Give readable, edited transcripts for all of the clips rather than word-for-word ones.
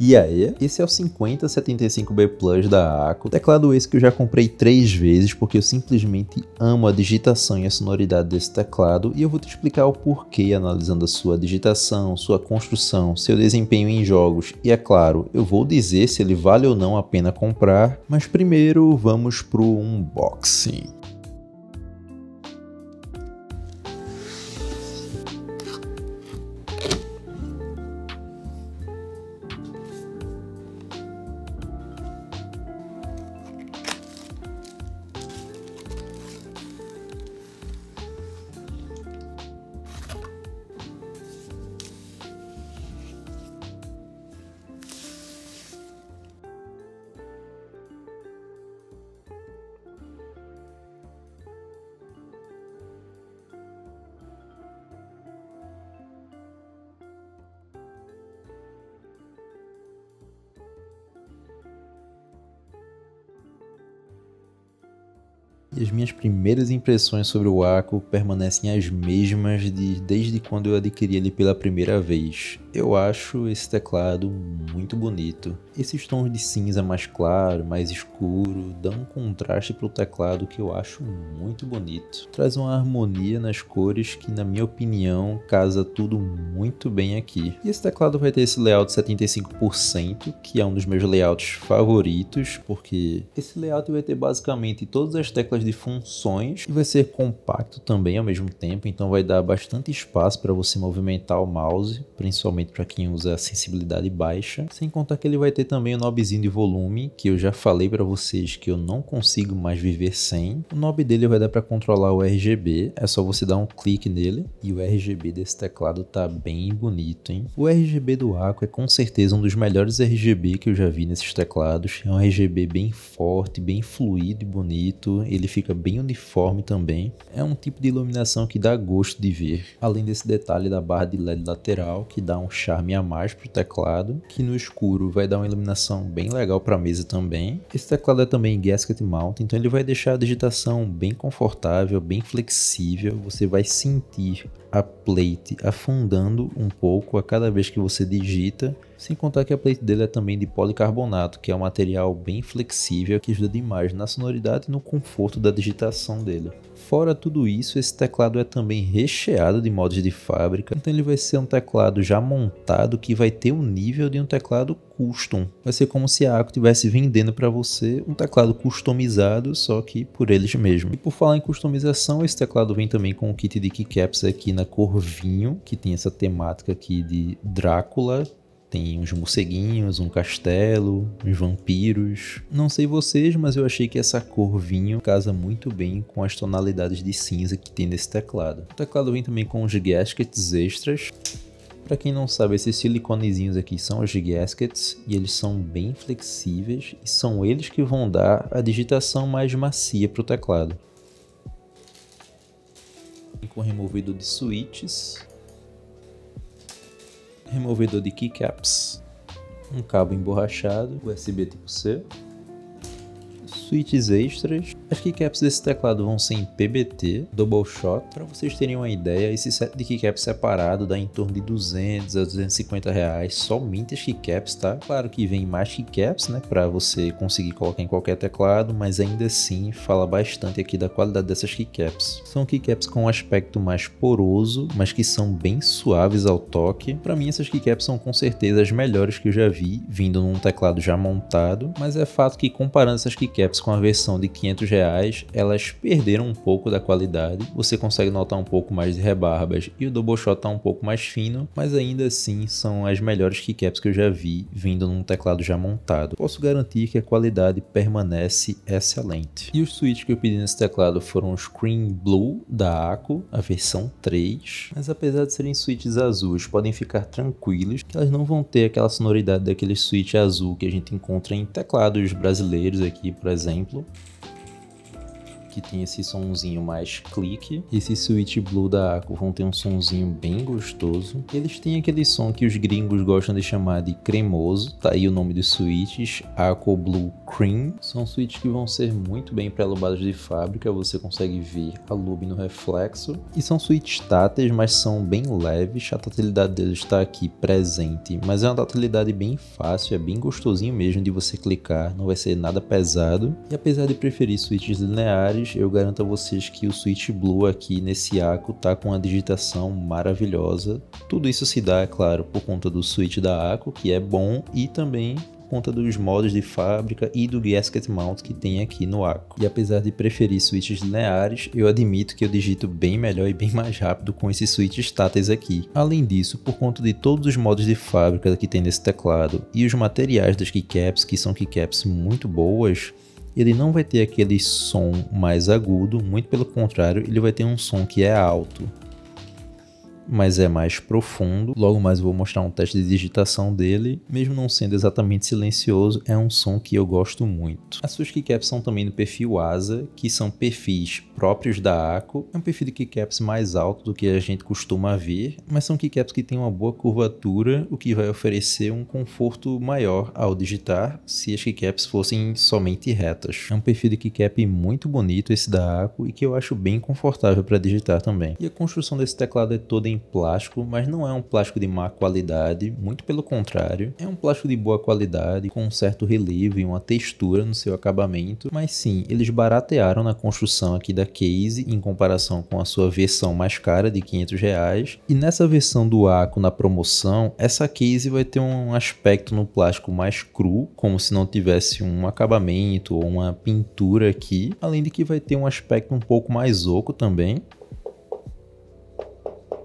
E aí, esse é o 5075B Plus da ACO, teclado esse que eu já comprei 3 vezes porque eu simplesmente amo a digitação e a sonoridade desse teclado e eu vou te explicar o porquê analisando a sua digitação, sua construção, seu desempenho em jogos e é claro, eu vou dizer se ele vale ou não a pena comprar, mas primeiro vamos pro unboxing. E as minhas primeiras impressões sobre o ACO permanecem as mesmas desde quando eu adquiri ele pela primeira vez. Eu acho esse teclado muito bonito. Esses tons de cinza mais claro, mais escuro, dão um contraste para o teclado que eu acho muito bonito. Traz uma harmonia nas cores que, na minha opinião, casa tudo muito bem aqui. E esse teclado vai ter esse layout 75%, que é um dos meus layouts favoritos, porque esse layout vai ter basicamente todas as teclas de funções e vai ser compacto também ao mesmo tempo, então vai dar bastante espaço para você movimentar o mouse, principalmente para quem usa a sensibilidade baixa, sem contar que ele vai ter também o knobzinho de volume, que eu já falei para vocês que eu não consigo mais viver sem. O knob dele vai dar para controlar o RGB, é só você dar um clique nele e o RGB desse teclado tá bem bonito, hein? O RGB do ACO é com certeza um dos melhores RGB que eu já vi nesses teclados, é um RGB bem forte, bem fluido e bonito, ele fica bem uniforme também, é um tipo de iluminação que dá gosto de ver, além desse detalhe da barra de LED lateral que dá um charme a mais pro teclado, que no escuro vai dar uma iluminação bem legal para a mesa também. Esse teclado é também gasket mount, então ele vai deixar a digitação bem confortável, bem flexível, você vai sentir a plate afundando um pouco a cada vez que você digita, sem contar que a plate dele é também de policarbonato, que é um material bem flexível que ajuda demais na sonoridade e no conforto da digitação dele. Fora tudo isso, esse teclado é também recheado de mods de fábrica, então ele vai ser um teclado já montado que vai ter o nível de um teclado custom. Vai ser como se a ACO estivesse vendendo para você um teclado customizado, só que por eles mesmos. E por falar em customização, esse teclado vem também com o kit de keycaps aqui na cor vinho, que tem essa temática aqui de Drácula. Tem uns morceguinhos, um castelo, uns vampiros. Não sei vocês, mas eu achei que essa cor vinho casa muito bem com as tonalidades de cinza que tem nesse teclado. O teclado vem também com os gaskets extras. Para quem não sabe, esses siliconezinhos aqui são os gaskets e eles são bem flexíveis e são eles que vão dar a digitação mais macia para o teclado. Vem com removedor de switches, removedor de keycaps, um cabo emborrachado, USB tipo C, switches extras. As keycaps desse teclado vão ser em PBT, double shot. Para vocês terem uma ideia, esse set de keycaps separado dá em torno de 200 a 250 reais, somente as keycaps, tá? Claro que vem mais keycaps, né, para você conseguir colocar em qualquer teclado, mas ainda assim fala bastante aqui da qualidade dessas keycaps. São keycaps com um aspecto mais poroso, mas que são bem suaves ao toque. Para mim essas keycaps são com certeza as melhores que eu já vi, vindo num teclado já montado, mas é fato que comparando essas keycaps com a versão de 500 reais, elas perderam um pouco da qualidade, você consegue notar um pouco mais de rebarbas e o double shot tá um pouco mais fino, mas ainda assim são as melhores keycaps que eu já vi vindo num teclado já montado. Posso garantir que a qualidade permanece excelente. E os switches que eu pedi nesse teclado foram os Cream Blue da ACO, a versão 3, mas apesar de serem switches azuis, podem ficar tranquilos que elas não vão ter aquela sonoridade daquele switch azul que a gente encontra em teclados brasileiros aqui, por exemplo. que tem esse sonzinho mais clique. Esse Sweet Blue da Ako vão ter um sonzinho bem gostoso. Eles têm aquele som que os gringos gostam de chamar de cremoso, tá aí o nome dos switches, Ako Blue Cream. São switches que vão ser muito bem pré-lubados de fábrica, você consegue ver a lube no reflexo. E são switches táteis, mas são bem leves, a tatilidade deles está aqui presente, mas é uma tatilidade bem fácil, é bem gostosinho mesmo de você clicar, não vai ser nada pesado. E apesar de preferir switches lineares, eu garanto a vocês que o Sweet Blue aqui nesse Ako tá com uma digitação maravilhosa. Tudo isso se dá, é claro, por conta do switch da Ako, que é bom, e também conta dos modos de fábrica e do gasket mount que tem aqui no Ako. E apesar de preferir switches lineares, eu admito que eu digito bem melhor e bem mais rápido com esses switches táteis aqui. Além disso, por conta de todos os modos de fábrica que tem nesse teclado e os materiais das keycaps, que são keycaps muito boas, ele não vai ter aquele som mais agudo, muito pelo contrário, ele vai ter um som que é alto, mas é mais profundo. Logo mais eu vou mostrar um teste de digitação dele. Mesmo não sendo exatamente silencioso, é um som que eu gosto muito. As suas keycaps são também no perfil ASA, que são perfis próprios da Ako. É um perfil de keycaps mais alto do que a gente costuma ver, mas são keycaps que têm uma boa curvatura, o que vai oferecer um conforto maior ao digitar se as keycaps fossem somente retas. É um perfil de keycap muito bonito esse da Ako e que eu acho bem confortável para digitar também. E a construção desse teclado é toda em plástico, mas não é um plástico de má qualidade, muito pelo contrário, é um plástico de boa qualidade, com um certo relevo e uma textura no seu acabamento, mas sim, eles baratearam na construção aqui da case em comparação com a sua versão mais cara de R$500, e nessa versão do Ako na promoção, essa case vai ter um aspecto no plástico mais cru, como se não tivesse um acabamento ou uma pintura aqui, além de que vai ter um aspecto um pouco mais oco também.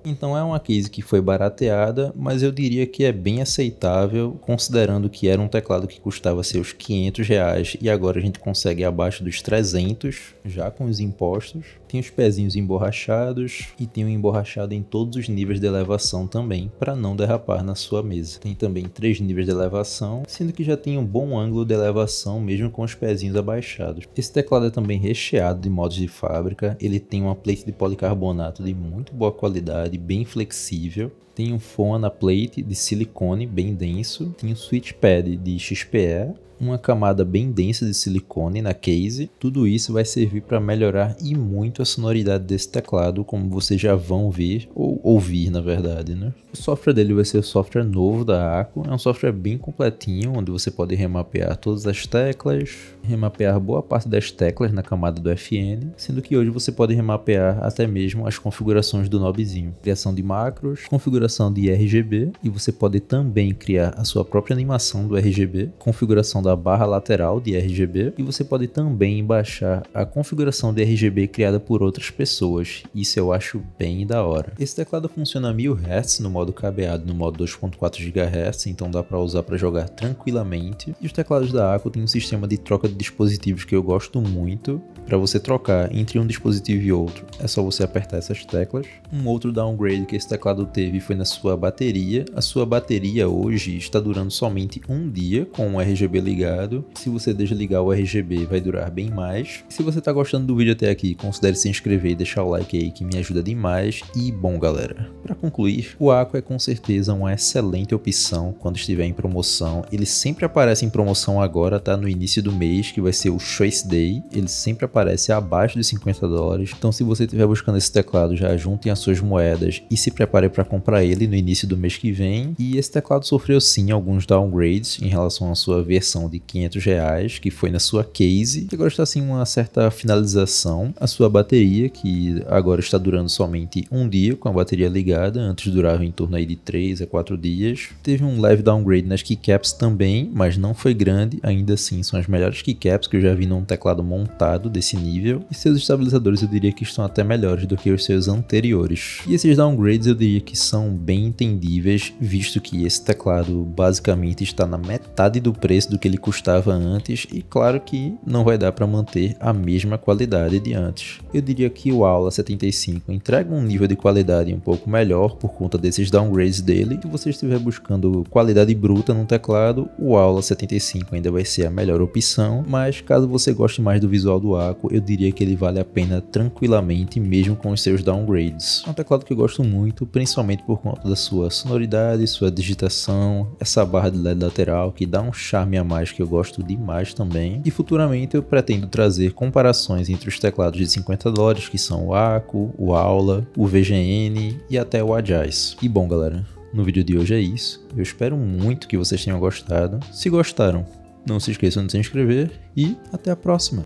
Então é uma case que foi barateada, mas eu diria que é bem aceitável, considerando que era um teclado que custava seus R$500 e agora a gente consegue abaixo dos 300, já com os impostos. Tem os pezinhos emborrachados e tem um emborrachado em todos os níveis de elevação também, para não derrapar na sua mesa. Tem também 3 níveis de elevação, sendo que já tem um bom ângulo de elevação mesmo com os pezinhos abaixados. Esse teclado é também recheado de modos de fábrica, ele tem uma plate de policarbonato de muito boa qualidade, bem flexível. Tem um foam na plate de silicone bem denso, tem um switch pad de XPE, uma camada bem densa de silicone na case. Tudo isso vai servir para melhorar e muito a sonoridade desse teclado, como vocês já vão ver, ou ouvir na verdade, né? O software dele vai ser o software novo da Ako, é um software bem completinho, onde você pode remapear todas as teclas, remapear boa parte das teclas na camada do FN, sendo que hoje você pode remapear até mesmo as configurações do knobzinho. Criação de macros, configuração de RGB, e você pode também criar a sua própria animação do RGB, configuração da barra lateral de RGB, e você pode também baixar a configuração de RGB criada por outras pessoas. Isso eu acho bem da hora. Esse teclado funciona a 1000 Hz no modo cabeado, no modo 2.4 GHz, então dá para usar para jogar tranquilamente. E os teclados da Ako têm um sistema de troca de dispositivos que eu gosto muito. Para você trocar entre um dispositivo e outro, é só você apertar essas teclas. Um outro downgrade que esse teclado teve foi na sua bateria. A sua bateria hoje está durando somente um dia com o RGB ligado. Se você desligar o RGB, vai durar bem mais. Se você está gostando do vídeo até aqui, considere se inscrever e deixar o like aí, que me ajuda demais. E bom galera, para concluir, o Ako é com certeza uma excelente opção quando estiver em promoção. Ele sempre aparece em promoção agora, tá? No início do mês, que vai ser o Choice Day. Ele sempre aparece abaixo de $50. Então se você estiver buscando esse teclado, já juntem as suas moedas e se prepare para comprar ele no início do mês que vem. E esse teclado sofreu sim alguns downgrades em relação à sua versão de R$500, que foi na sua case. Agora está sim uma certa finalização. A sua bateria, que agora está durando somente um dia com a bateria ligada, antes durava em torno aí de 3 a 4 dias. Teve um leve downgrade nas keycaps também, mas não foi grande. Ainda assim são as melhores keycaps que eu já vi num teclado montado desse nível. E seus estabilizadores eu diria que estão até melhores do que os seus anteriores. E esses downgrades eu diria que são bem entendíveis, visto que esse teclado basicamente está na metade do preço do que ele custava antes e claro que não vai dar para manter a mesma qualidade de antes. Eu diria que o Aula 75 entrega um nível de qualidade um pouco melhor por conta desses downgrades dele. Se você estiver buscando qualidade bruta no teclado, o Aula 75 ainda vai ser a melhor opção, mas caso você goste mais do visual do Wacom, eu diria que ele vale a pena tranquilamente mesmo com os seus downgrades. É um teclado que eu gosto muito, principalmente por conta da sua sonoridade, sua digitação, essa barra de LED lateral que dá um charme a mais que eu gosto demais também. E futuramente eu pretendo trazer comparações entre os teclados de $50, que são o Wacom, o Aula, o VGN e até o Agice. E bom galera, no vídeo de hoje é isso. Eu espero muito que vocês tenham gostado. Se gostaram, não se esqueçam de se inscrever e até a próxima.